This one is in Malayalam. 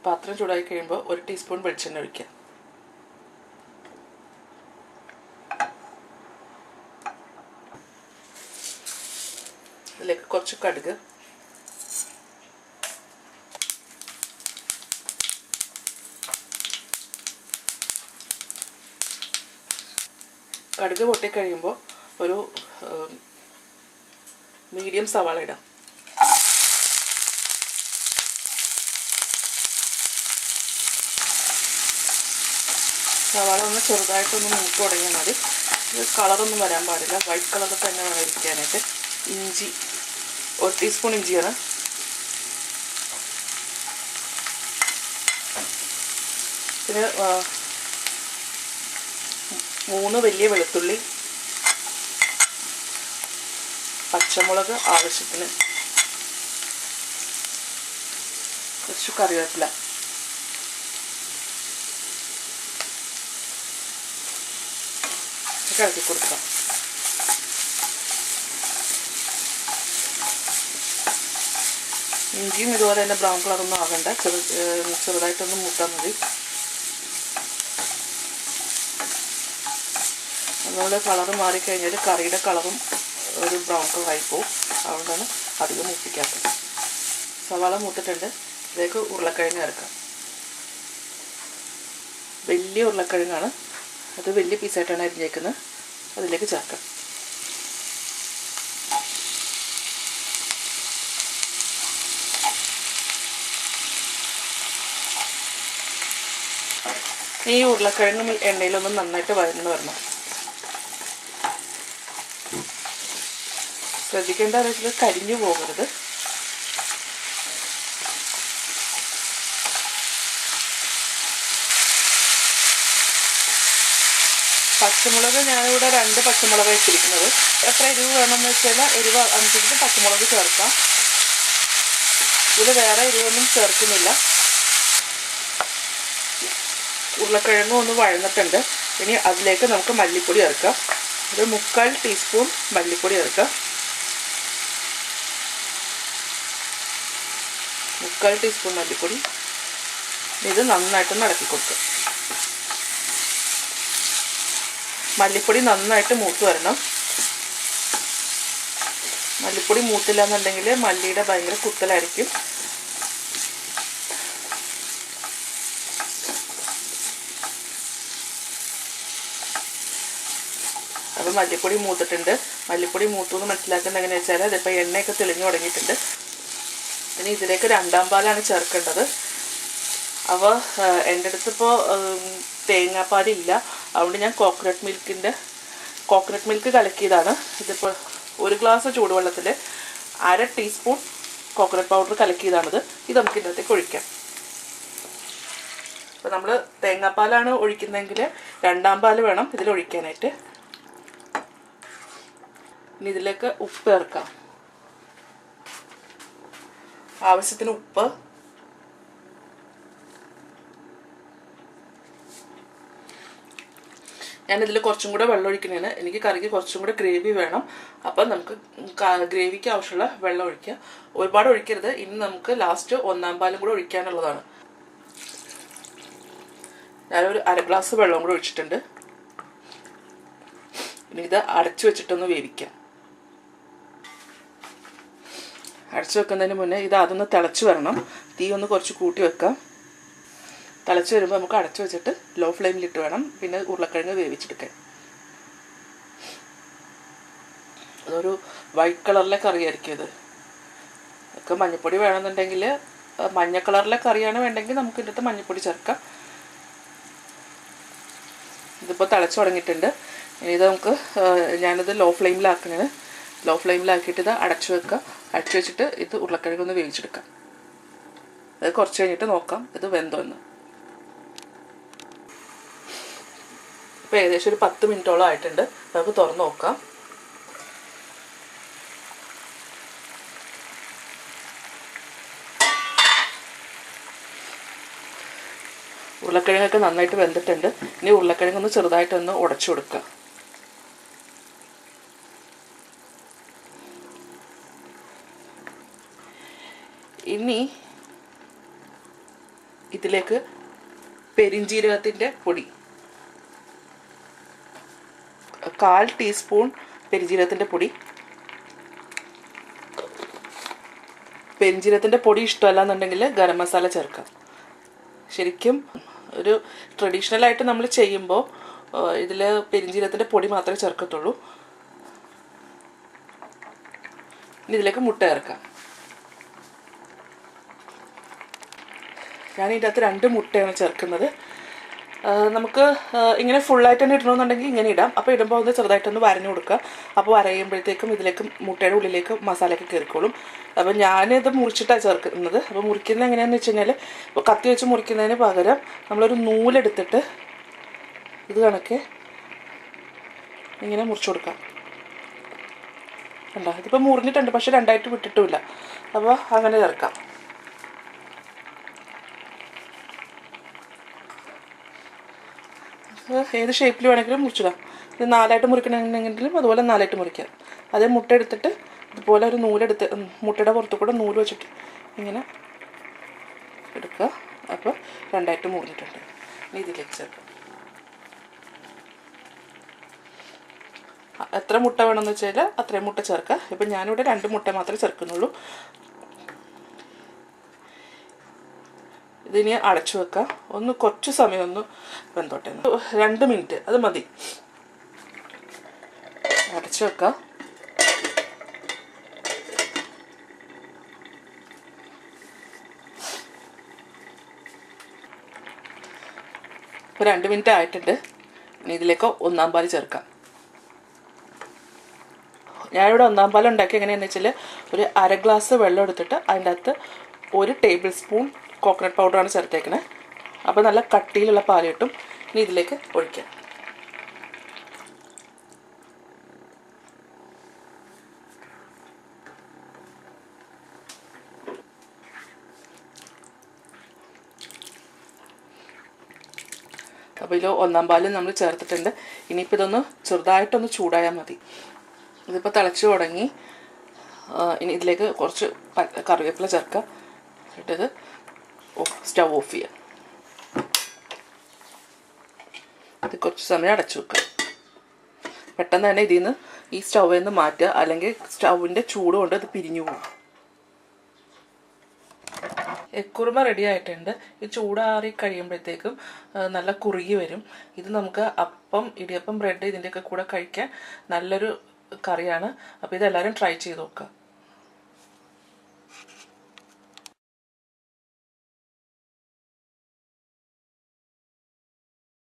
പാത്രം ചൂടായി കഴിയുമ്പോൾ 1 ടീസ്പൂൺ വെളിച്ചെണ്ണ ഒഴിക്കുക. അതിലേക്ക് കുറച്ച് കടുക്, കടുക് പൊട്ടിക്കഴിയുമ്പോൾ ഒരു മീഡിയം സവാള ഇടാം. സവാള ഒന്ന് ചെറുതായിട്ടൊന്ന് മൂത്ത് തുടങ്ങിയാൽ മതി. ഇത് കളറൊന്നും വരാൻ പാടില്ല, വൈറ്റ് കളറിൽ തന്നെ വേണം ഇരിക്കാനായിട്ട്. ഇഞ്ചി 1 ടീസ്പൂൺ ഇഞ്ചിയാണ്. പിന്നെ 3 വലിയ വെളുത്തുള്ളി, പച്ചമുളക് ആവശ്യത്തിന്, കുറച്ച് കറിവേപ്പില, ഇളക്കി കൊടുക്കാം. ഇഞ്ചിയും ഇതുപോലെ തന്നെ ബ്രൗൺ കളറൊന്നും ആകണ്ട, ചെറുതായിട്ടൊന്ന് മൂത്താൽ മതി. അതുപോലെ കളറ് മാറിക്കഴിഞ്ഞാൽ കറിയുടെ കളറും ഒരു ബ്രൗൺ കളറായി പോവും. അതുകൊണ്ടാണ് അധികം മൂപ്പിക്കാത്തത്. സവാള മൂത്തിട്ടുണ്ട്. ഇതിലേക്ക് ഉരുളക്കിഴങ്ങ് ചേർക്കാം. വലിയ ഉരുളക്കിഴങ്ങാണ്, അത് വലിയ പീസായിട്ടാണ് അരിഞ്ഞേക്കുന്നത്. അതിലേക്ക് ചേർക്കാം. ഈ ഉരുളക്കിഴങ്ങ് എണ്ണയിലൊന്നും നന്നായിട്ട് വഴന്ന് വരണം. ശ്രദ്ധിക്കേണ്ട ആവശ്യത്തിൽ കരിഞ്ഞു പോകരുത്. പച്ചമുളക് ഞാനിവിടെ 2 പച്ചമുളക് വെച്ചിരിക്കുന്നത്. എത്ര എരിവ് വേണമെന്ന് വെച്ചാൽ എരിവ് അനുസരിച്ച് പച്ചമുളക് ചേർക്കാം. ഇതിൽ വേറെ എരിവൊന്നും ചേർക്കുന്നില്ല. ഉരുളക്കിഴങ്ങും ഒന്ന് വഴന്നിട്ടുണ്ട്. ഇനി അതിലേക്ക് നമുക്ക് മല്ലിപ്പൊടി ചേർക്കാം. ഒരു 3/4 ടീസ്പൂൺ മല്ലിപ്പൊടി ചേർക്കാം. 3/4 ടീസ്പൂൺ മല്ലിപ്പൊടി. ഇത് നന്നായിട്ടൊന്ന് ഇളക്കി കൊടുക്കുക. മല്ലിപ്പൊടി നന്നായിട്ട് മൂത്ത് വരണം. മല്ലിപ്പൊടി മൂത്തില്ല എന്നുണ്ടെങ്കിൽ മല്ലിയുടെ ഭയങ്കര കുത്തലായിരിക്കും. അപ്പോൾ മല്ലിപ്പൊടി മൂത്തിട്ടുണ്ട്. മല്ലിപ്പൊടി മൂത്തു എന്ന് മനസ്സിലാക്കുന്നത് എങ്ങനെയാണെന്ന് വെച്ചാൽ അതിപ്പോൾ എണ്ണയൊക്കെ തെളിഞ്ഞു തുടങ്ങിയിട്ടുണ്ട്. ഇനി ഇതിലേക്ക് 2-ാം പാലാണ് ചേർക്കേണ്ടത്. അപ്പോൾ എൻ്റെ അടുത്തിപ്പോൾ തേങ്ങാപ്പാലില്ല, അതുകൊണ്ട് ഞാൻ കോക്കനട്ട് മിൽക്ക് കലക്കിയതാണ്. ഇതിപ്പോൾ 1 ഗ്ലാസ് ചൂടുവെള്ളത്തിൽ 1/2 ടീസ്പൂൺ കോക്കനട്ട് പൗഡർ കലക്കിയതാണിത്. ഇത് നമുക്ക് ഇതിനകത്തേക്ക് ഒഴിക്കാം. അപ്പോൾ നമ്മൾ തേങ്ങാപ്പാലാണ് ഒഴിക്കുന്നതെങ്കിൽ 2-ാം പാൽ വേണം ഇതിൽ ഒഴിക്കാനായിട്ട്. ഇനി ഇതിലേക്ക് ഉപ്പ് ചേർക്കാം. ആവശ്യത്തിന് ഉപ്പ്, ഞാനിതിൽ കുറച്ചും കൂടെ വെള്ളം ഒഴിക്കുന്നതാണ്. എനിക്ക് കറിക്ക് കുറച്ചും കൂടെ ഗ്രേവി വേണം. അപ്പം നമുക്ക് ഗ്രേവിക്ക് ആവശ്യമുള്ള വെള്ളം ഒഴിക്കുക. ഒരുപാട് ഒഴിക്കരുത്. ഇനി നമുക്ക് ലാസ്റ്റ് 1-ാം പാലും കൂടെ ഒഴിക്കാനുള്ളതാണ്. ഞാനൊരു 1/2 ഗ്ലാസ് വെള്ളം കൂടെ ഒഴിച്ചിട്ടുണ്ട്. ഇനി ഇത് അടച്ചു വെച്ചിട്ടൊന്ന് വേവിക്കാം. അടച്ചു വെക്കുന്നതിന് മുന്നേ ഇത് അതൊന്ന് തിളച്ച് വരണം. തീ ഒന്ന് കുറച്ച് കൂട്ടി വെക്കാം. തിളച്ച് വരുമ്പോൾ നമുക്ക് അടച്ചു വെച്ചിട്ട് ലോ ഫ്ലെയിമിലിട്ട് വേണം പിന്നെ ഉരുളക്കിഴങ്ങ് വേവിച്ചെടുക്കാൻ. അതൊരു വൈറ്റ് കളറിലെ കറിയായിരിക്കും ഇത്. ഒക്കെ മഞ്ഞൾപ്പൊടി വേണമെന്നുണ്ടെങ്കിൽ മഞ്ഞ കളറിലെ കറിയാണ് വേണ്ടെങ്കിൽ നമുക്ക് ഇതിനകത്ത് മഞ്ഞൾപ്പൊടി ചേർക്കാം. ഇതിപ്പോൾ തിളച്ച് തുടങ്ങിയിട്ടുണ്ട്. ഇനി ഇത് നമുക്ക് ഞാനിത് ലോ ഫ്ലെയിമിലാക്കുന്നത്. ലോ ഫ്ലെയിമിലാക്കിയിട്ട് ഇത് അടച്ചു വെക്കുക. അടച്ചു വെച്ചിട്ട് ഇത് ഉരുളക്കിഴങ്ങൊന്ന് വേവിച്ചെടുക്കാം. അത് കുറച്ച് കഴിഞ്ഞിട്ട് നോക്കാം ഇത് വെന്തോന്ന്. ഇപ്പോൾ ഏകദേശം ഒരു 10 മിനിറ്റോളം ആയിട്ടുണ്ട്. നമുക്ക് തുറന്ന് നോക്കാം. ഉരുളക്കിഴങ്ങൊക്കെ നന്നായിട്ട് വെന്തിട്ടുണ്ട്. ഇനി ഉരുളക്കിഴങ്ങൊന്ന് ചെറുതായിട്ടൊന്ന് ഉടച്ചു കൊടുക്കുക. ഇനി ഇതിലേക്ക് പെരിഞ്ജീരകത്തിൻ്റെ പൊടി, 1/4 ടീസ്പൂൺ പെരിഞ്ജീരകത്തിൻ്റെ പൊടി. പെരിഞ്ജീരകത്തിൻ്റെ പൊടി ഇഷ്ടമല്ല എന്നുണ്ടെങ്കിൽ ഗരം മസാല ചേർക്കാം. ശരിക്കും ഒരു ട്രഡീഷണലായിട്ട് നമ്മൾ ചെയ്യുമ്പോൾ ഇതിൽ പെരിഞ്ജീരകത്തിൻ്റെ പൊടി മാത്രമേ ചേർക്കത്തുള്ളൂ. ഇനി ഇതിലേക്ക് മുട്ട ചേർക്കാം. ഞാൻ ഇതിൻ്റെ അകത്ത് 2 മുട്ടയാണ് ചേർക്കുന്നത്. നമുക്ക് ഇങ്ങനെ ഫുള്ളായിട്ട് തന്നെ ഇടണമെന്നുണ്ടെങ്കിൽ ഇങ്ങനെ ഇടാം. അപ്പോൾ ഇടുമ്പോൾ ഒന്ന് ചെറുതായിട്ടൊന്ന് വരഞ്ഞു കൊടുക്കുക. അപ്പോൾ വരയുമ്പോഴത്തേക്കും ഇതിലേക്ക് മുട്ടയുടെ ഉള്ളിലേക്ക് മസാലയൊക്കെ കയറിക്കോളും. അപ്പോൾ ഞാനിത് മുറിച്ചിട്ടാണ് ചേർക്കുന്നത്. അപ്പോൾ മുറിക്കുന്നത് എങ്ങനെയാണെന്ന് വെച്ച് കഴിഞ്ഞാൽ, ഇപ്പോൾ കത്തി വെച്ച് മുറിക്കുന്നതിന് പകരം നമ്മളൊരു നൂലെടുത്തിട്ട് ഇത് കണക്കെ ഇങ്ങനെ മുറിച്ചു കൊടുക്കാം. കണ്ടോ, ഇതിപ്പോൾ മുറിഞ്ഞിട്ടുണ്ട്, പക്ഷെ 2ആയിട്ട് വിട്ടിട്ടുമില്ല. അപ്പോൾ അങ്ങനെ ചേർക്കാം. ഏത് ഷേപ്പിൽ വേണമെങ്കിലും മുറിച്ചിടാം. ഇത് 4ആയിട്ട് മുറിക്കണമെങ്കിലും അതുപോലെ 4ആയിട്ട് മുറിക്കാം. അതേ മുട്ട എടുത്തിട്ട് ഇതുപോലെ ഒരു നൂലെടുത്ത് മുട്ടയുടെ പുറത്തു കൂടെ നൂല് വെച്ചിട്ട് ഇങ്ങനെ എടുക്കുക. അപ്പോൾ 2ആയിട്ട് മുറിഞ്ഞിട്ടുണ്ട്. ഇനി ഇതിലേക്ക് ചേർക്കാം. എത്ര മുട്ട വേണമെന്ന് വെച്ചാൽ അത്രയും മുട്ട ചേർക്കുക. ഇപ്പം ഞാനിവിടെ 2 മുട്ട മാത്രമേ ചേർക്കുന്നുള്ളൂ. ഇതിനി അടച്ചു വെക്കാം. ഒന്ന് കുറച്ച് സമയം ഒന്ന് വെന്തോട്ടെ, 2 മിനിറ്റ് അത് മതി. അടച്ചു വെക്കാം. ഇപ്പോൾ 2 മിനിറ്റ് ആയിട്ടുണ്ട്. ഇനി ഇതിലേക്ക് 1-ാം പാൽ ചേർക്കാം. ഞാനിവിടെ 1-ാം പാൽ ഉണ്ടാക്കി എങ്ങനെയാണെന്ന് വെച്ചാൽ, ഒരു 1/2 ഗ്ലാസ് വെള്ളം എടുത്തിട്ട് അതിൻ്റെ അകത്ത് 1 ടേബിൾ സ്പൂൺ കോക്കനട്ട് പൗഡറാണ് ചേർത്തേക്കണേ. അപ്പോൾ നല്ല കട്ടിയിലുള്ള പാൽ കിട്ടും. ഇനി ഇതിലേക്ക് ഒഴിക്കാം. അപ്പോൾ ഇതിൽ 1-ാം പാലും നമ്മൾ ചേർത്തിട്ടുണ്ട്. ഇനിയിപ്പോൾ ഇതൊന്ന് ചെറുതായിട്ടൊന്ന് ചൂടായാൽ മതി. ഇതിപ്പോൾ തിളച്ച് തുടങ്ങി. ഇനി ഇതിലേക്ക് കുറച്ച് കറിവേപ്പില ചേർക്കാം. ഇട്ടത് സ്റ്റൗ ഓഫ് ചെയ്യാം. ഇത് കുറച്ച് സമയം അടച്ചു വെക്കുക. പെട്ടെന്ന് തന്നെ ഇതിൽ നിന്ന് ഈ സ്റ്റൗവിൽ നിന്ന് മാറ്റുക, അല്ലെങ്കിൽ സ്റ്റൗവിൻ്റെ ചൂട് കൊണ്ട് അത് പിരിഞ്ഞു പോകും. കുറുമ റെഡി ആയിട്ടുണ്ട്. ഈ ചൂടാറി കഴിയുമ്പോഴത്തേക്കും നല്ല കുറുകി വരും. ഇത് നമുക്ക് അപ്പം, ഇടിയപ്പം, ബ്രെഡ് ഇതിൻ്റെയൊക്കെ കൂടെ കഴിക്കാൻ നല്ലൊരു കറിയാണ്. അപ്പോൾ ഇതെല്ലാവരും ട്രൈ ചെയ്ത് നോക്കുക.